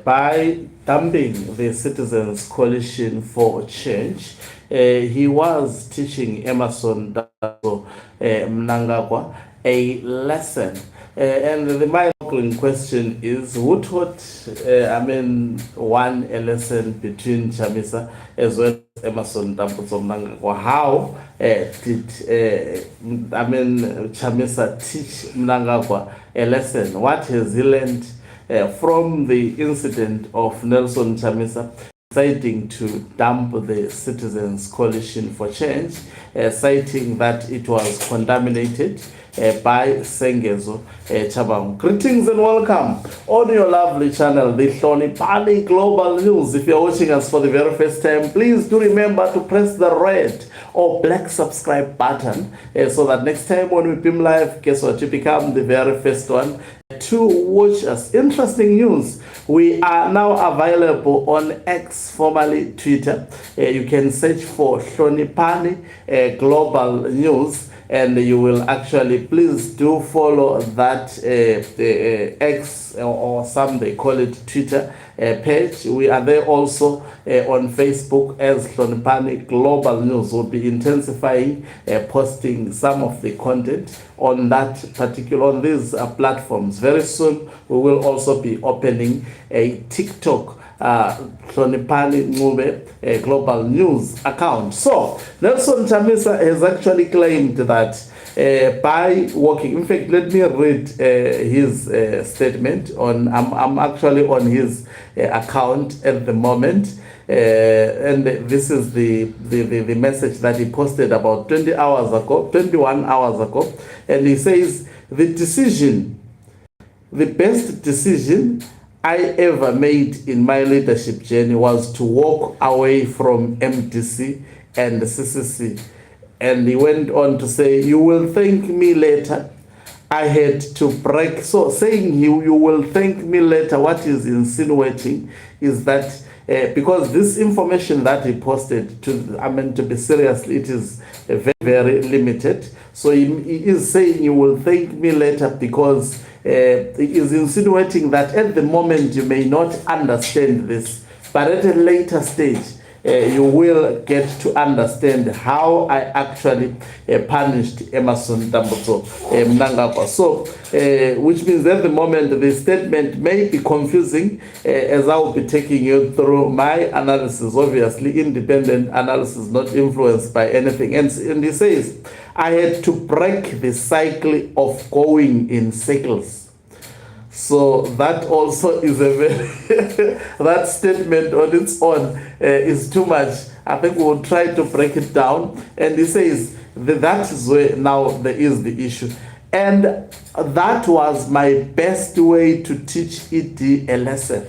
by dumping the Citizens Coalition for Change. He was teaching Emerson Mnangagwa a lesson. And the mind-boggling question is, who taught, one, a lesson between Chamisa as well as Emerson Mnangagwa? How did, Chamisa teach Mnangagwa a lesson? What has he learned from the incident of Nelson Chamisa deciding to dump the Citizens Coalition for Change, citing that it was contaminated by Sengezo Chabang. Greetings and welcome on your lovely channel, the Hloniphani Global News. If you're watching us for the very first time, please do remember to press the red or black subscribe button so that next time when we beam live, guess what, you become the very first one to watch us. Interesting news. We are now available on X, formerly Twitter. You can search for Hloniphani Global News, and you will actually, please do follow that X, or some they call it Twitter page. We are there also on Facebook as Hloniphani Global News. We'll be intensifying posting some of the content on that particular, on these platforms. Very soon we will also be opening a TikTok Hloniphani Global News account. So Nelson Chamisa has actually claimed that by working, in fact, let me read his statement on. I'm actually on his account at the moment, and this is the message that he posted about 21 hours ago, and he says the best decision I ever made in my leadership journey was to walk away from MDC and CCC. And he went on to say, you will thank me later. I had to break. So saying you will thank me later, what he's insinuating is that because this information that he posted, to be serious, it is very, very limited. So he is saying you will thank me later because he is insinuating that at the moment you may not understand this, but at a later stage you will get to understand how I actually punished Emerson Mnangagwa. So, which means at the moment the statement may be confusing, as I will be taking you through my analysis, obviously independent analysis, not influenced by anything. And he says, I had to break the cycle of going in circles. So that also is a very, that statement on its own is too much. I think we'll try to break it down. And he says that is where now there is the issue. And that was my best way to teach ED a lesson.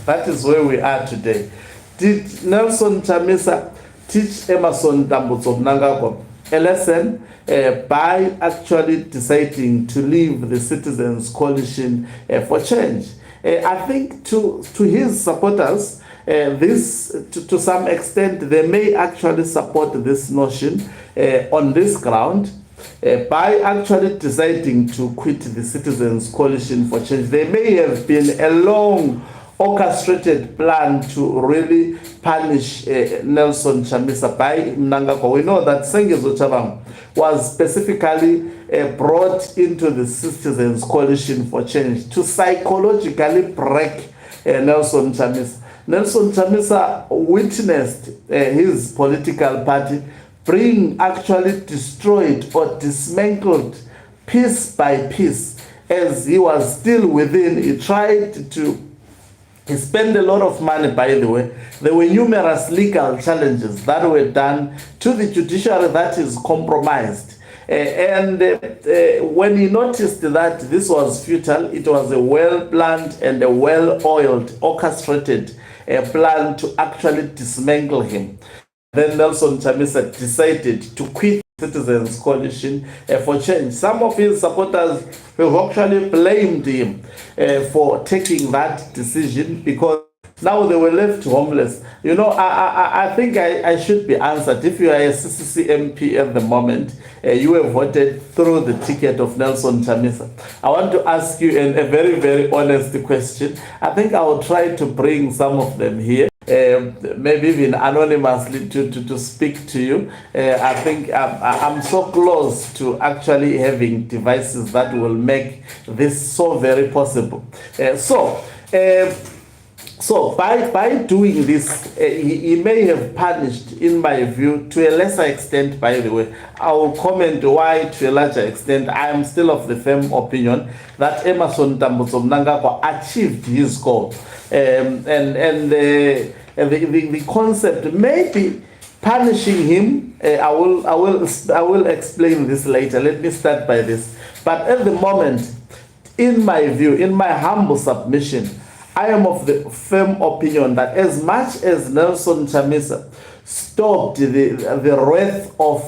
That is where we are today. Did Nelson Chamisa teach Emerson Mnangagwa a lesson by actually deciding to leave the Citizens Coalition for Change? I think to his supporters, this to some extent they may actually support this notion on this ground. By actually deciding to quit the Citizens Coalition for Change, there may have been a long orchestrated plan to really punish Nelson Chamisa by Mnangagwa. We know that Sengezo Chabang was specifically brought into the Citizens Coalition for Change to psychologically break Nelson Chamisa. Nelson Chamisa witnessed his political party being actually destroyed or dismantled piece by piece. As he was still within, he tried to he spent a lot of money, by the way. There were numerous legal challenges that were done to the judiciary that is compromised. And when he noticed that this was futile, it was a well-planned and a well-oiled, orchestrated plan to actually dismantle him. Then Nelson Chamisa decided to quit Citizens Coalition for Change. Some of his supporters have actually blamed him for taking that decision because Now they were left homeless. You know, I think I should be answered. If you are a CCC MP at the moment, you have voted through the ticket of Nelson Chamisa. I want to ask you a very, very honest question. I think I will try to bring some of them here. Maybe even anonymously to speak to you. I think I'm so close to actually having devices that will make this so very possible. So by doing this, he may have punished, in my view, to a lesser extent, by the way. I will comment why to a larger extent. I am still of the firm opinion that Emmerson Tambutso Mnangagwa achieved his goal. The concept may be punishing him. I will explain this later. Let me start by this. But at the moment, in my view, in my humble submission, I am of the firm opinion that as much as Nelson Chamisa stopped the wrath of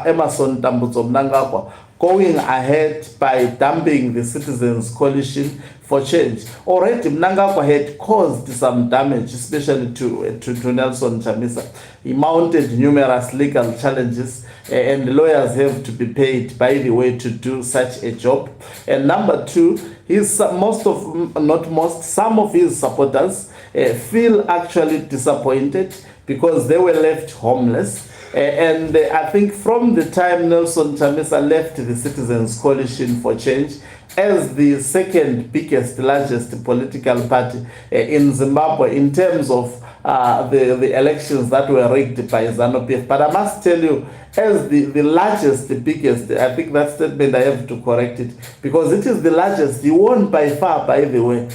Emmerson Tambutso Mnangagwa going ahead by dumping the Citizens Coalition for Change, already Mnangagwa had caused some damage, especially to Nelson Chamisa. He mounted numerous legal challenges, and lawyers have to be paid, by the way, to do such a job. And number two, some of his supporters feel actually disappointed because they were left homeless. And I think from the time Nelson Chamisa left the Citizens Coalition for Change as the second biggest, largest political party in Zimbabwe in terms of the elections that were rigged by ZANU-PF. But I must tell you, as the largest, the biggest, I think that statement I have to correct it, because it is the largest. He won by far, by the way.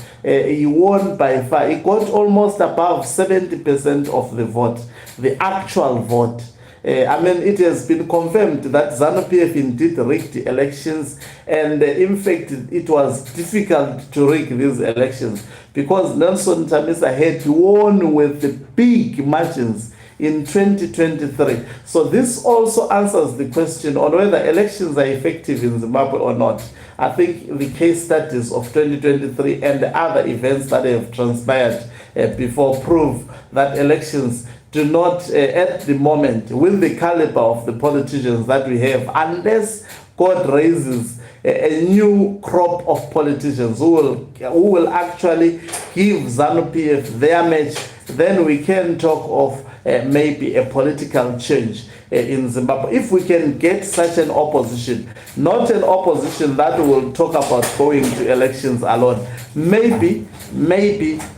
He won by far. He got almost above 70% of the vote, the actual vote. I mean, it has been confirmed that ZANU-PF indeed rigged the elections, and in fact, it was difficult to rig these elections because Nelson Chamisa had won with the big margins in 2023. So this also answers the question on whether elections are effective in Zimbabwe or not. I think the case studies of 2023 and the other events that have transpired before prove that elections do not, at the moment, with the caliber of the politicians that we have, unless God raises a new crop of politicians who will actually give ZANU-PF their match, then we can talk of maybe a political change in Zimbabwe. If we can get such an opposition, not an opposition that will talk about going to elections alone, maybe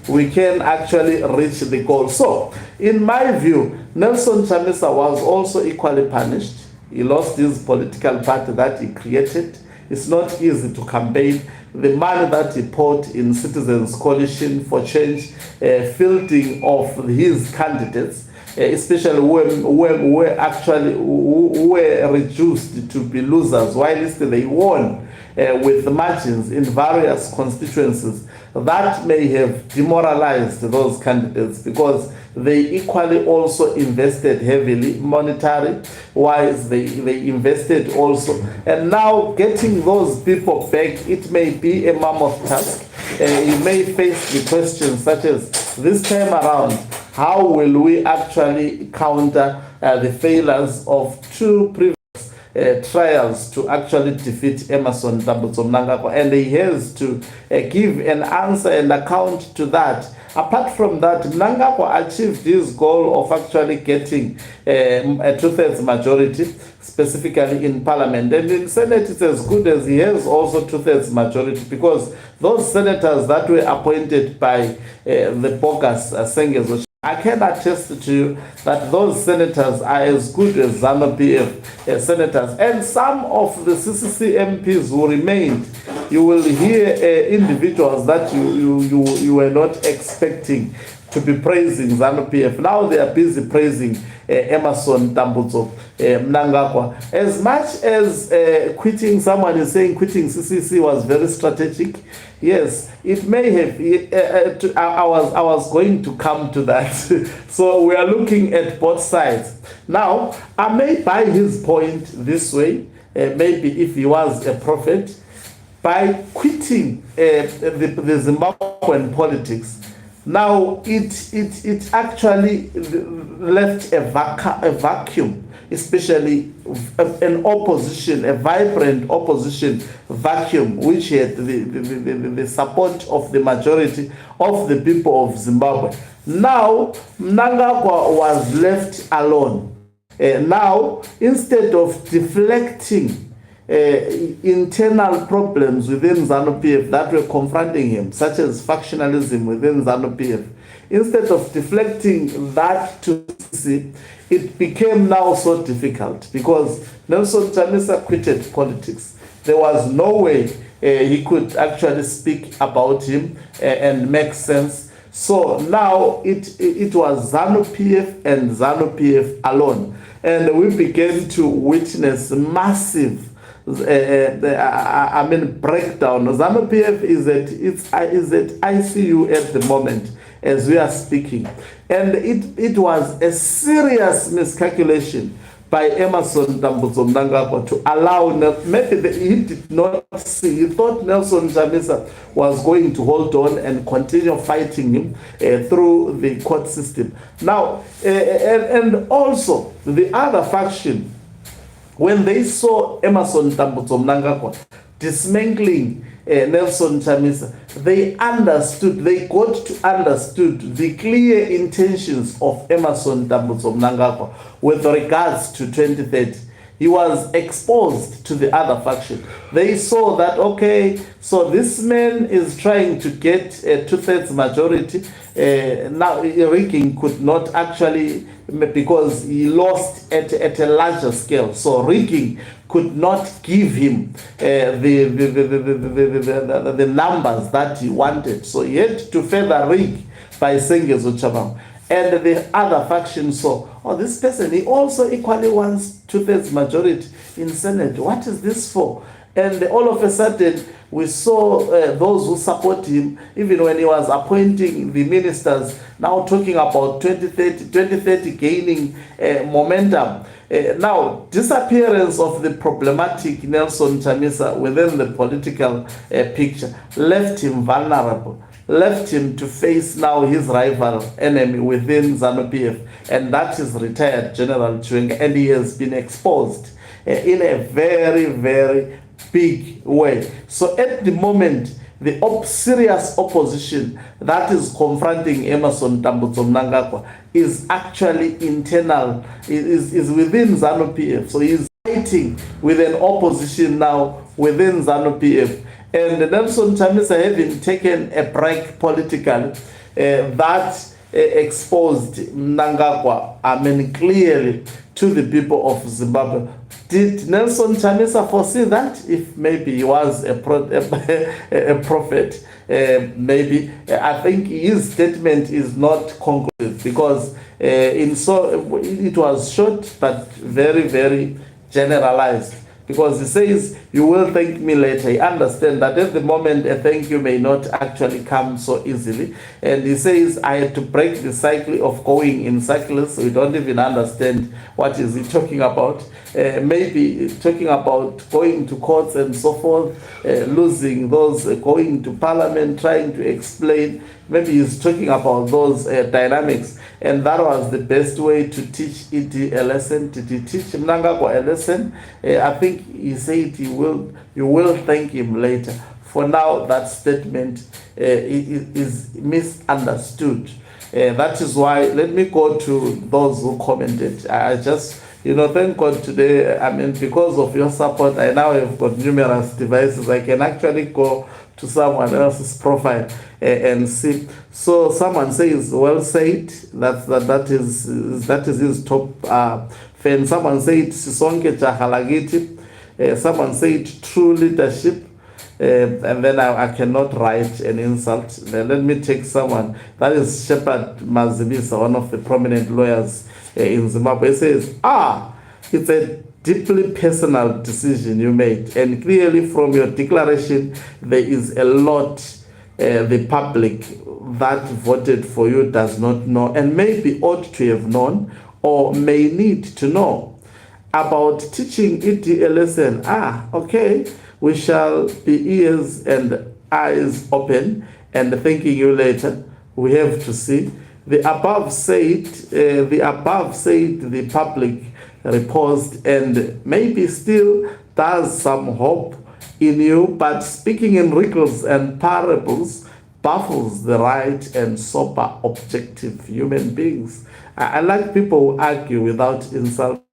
we can actually reach the goal. So, in my view, Nelson Chamisa was also equally punished. He lost his political party that he created. It's not easy to campaign. The money that he poured in Citizens Coalition for Change, fielding of his candidates, especially who were reduced to be losers, while they won with margins in various constituencies, that may have demoralized those candidates because they equally also invested heavily monetary wise. They invested also, and now getting those people back, it may be a mammoth task. You may face the questions such as, this time around, how will we actually counter the failures of two previous trials to actually defeat Emmerson Tambutso Mnangagwa? And he has to give an answer and account to that. Apart from that, Mnangagwa achieved his goal of actually getting a two-thirds majority, specifically in Parliament. And in Senate, it's as good as he has also two-thirds majority, because those senators that were appointed by the bogus Sengezo, I can attest to you that those senators are as good as ZANU-PF senators. And some of the CCC MPs who remained, you will hear individuals that you were not expecting to be praising ZANU-PF. Now they are busy praising Emmerson Tambutso Mnangagwa. As much as quitting, someone is saying quitting CCC was very strategic. Yes, it may have. I was going to come to that. So we are looking at both sides. Now, I may buy his point this way. Maybe if he was a prophet, by quitting the Zimbabwean politics, Now it actually left a vacuum, especially an opposition, a vibrant opposition vacuum, which had the support of the majority of the people of Zimbabwe. Now Mnangagwa was left alone. Now, instead of deflecting internal problems within ZANU-PF that were confronting him, such as factionalism within ZANU-PF, instead of deflecting that to CCC, it became now so difficult because Nelson Chamisa quitted politics. There was no way he could actually speak about him and make sense. So now it was ZANU-PF and ZANU-PF alone. And we began to witness massive breakdown. ZANU-PF is at ICU at the moment as we are speaking. And it was a serious miscalculation by Emerson Mnangagwa to allow, maybe he did not see, he thought Nelson Chamisa was going to hold on and continue fighting him through the court system. Now, and also the other faction, when they saw Emerson Mnangagwa dismantling Nelson Chamisa, they got to understood the clear intentions of Emerson Mnangagwa with regards to 2030. He was exposed to the other faction. They saw that, okay, so this man is trying to get a 2/3 majority. Now, rigging could not actually, because he lost at a larger scale. So rigging could not give him the numbers that he wanted. So he had to further rig by Sengezo Chabang. And the other faction saw, oh, this person, he also equally wants 2/3 majority in Senate. What is this for? And all of a sudden, we saw those who support him, even when he was appointing the ministers, now talking about 2030 gaining momentum. Now, disappearance of the problematic Nelson Chamisa within the political picture left him vulnerable, left him to face now his rival enemy within ZANU-PF, and that is retired General Chiwenga, and he has been exposed in a very, very big way. So at the moment, the serious opposition that is confronting Emerson Mnangagwa is actually internal, is within ZANU-PF. So he's fighting with an opposition now within ZANU-PF. And Nelson Chamisa, having taken a break politically, that exposed Mnangagwa, clearly to the people of Zimbabwe. Did Nelson Chamisa foresee that? If maybe he was a prophet, maybe. I think his statement is not conclusive because it was short but very, very generalized. Because he says, you will thank me later. He understands that at the moment, a thank you may not actually come so easily. And he says, I had to break the cycle of going in cycles. We don't even understand what is he talking about. Maybe talking about going to courts and so forth, losing those, going to parliament, trying to explain. Maybe he's talking about those dynamics. And that was the best way to teach it a lesson, to teach Mnangagwa a lesson. I think he said you will thank him later. For now, that statement is misunderstood. That is why, let me go to those who commented. I just, thank God today, because of your support, I now have got numerous devices. I can actually go to someone else's profile and see. So someone says, well said, that is his top fan. Someone said, Sisonke Chahalagiti. Someone said, true leadership. And then I cannot write an insult. Then let me take someone. That is Shepard Mazibisa, one of the prominent lawyers in Zimbabwe. He says, it's a deeply personal decision you made. And clearly from your declaration, there is a lot the public that voted for you does not know and maybe ought to have known or may need to know about teaching it a lesson. Okay, we shall be ears and eyes open and thanking you later. we have to see. The above said the public reposed and maybe still does some hope in you, but speaking in riddles and parables baffles the right and sober, objective human beings. I like people who argue without insulting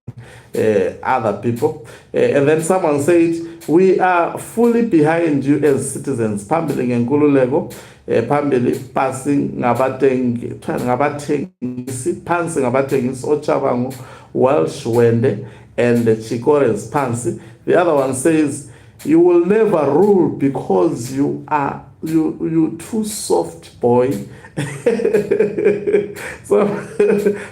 other people. And then someone said, we are fully behind you as citizens. Phambili ngenkululeko, phambili phansi ngabathengisi Ochabangu, Welsh Wende, and Chikores phansi. The other one says, you will never rule because you are you too soft, boy. So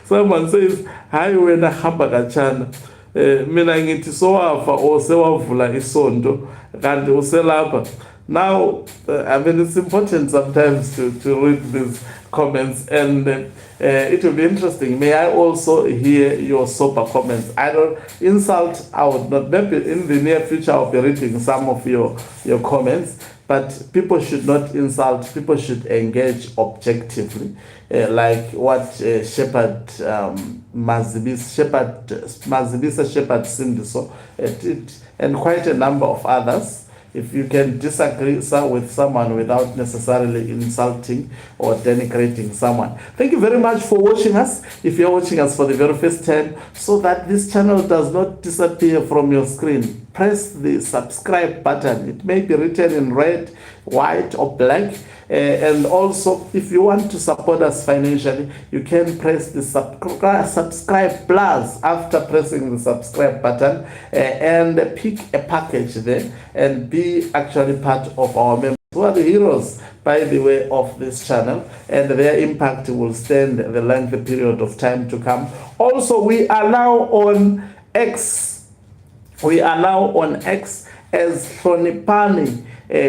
someone says, hayi wena hamba kachana, mina ngithi sowafa or sewavula isonto kanti uselapha. Now, I mean, it's important sometimes to read these comments, and it will be interesting. May I also hear your sober comments? I don't insult, I would not. Maybe in the near future I'll be reading some of your comments, but people should not insult. People should engage objectively, like what Shepherd Mazibisa Shepherd Sindiso, and quite a number of others. If you can disagree with someone without necessarily insulting or denigrating someone. Thank you very much for watching us. If you're watching us for the very first time, so that this channel does not disappear from your screen, press the subscribe button. It may be written in red, white, or black. And also, if you want to support us financially, you can press the subscribe plus after pressing the subscribe button, and pick a package there and be actually part of our members, who are the heroes, by the way, of this channel, and their impact will stand the lengthy period of time to come. Also, we are now on X. We are now on X as Hlonipani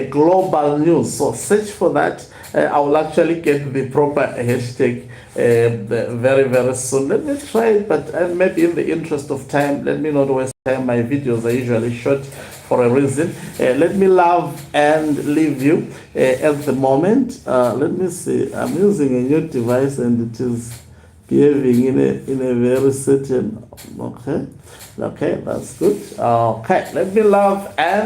Global News. So search for that. I will actually get the proper hashtag very, very soon. Let me try it, but maybe in the interest of time, let me not waste time. My videos are usually short for a reason. Let me love and leave you at the moment. Let me see. I'm using a new device and it is behaving in a very certain. Okay, that's good. Okay, let me love and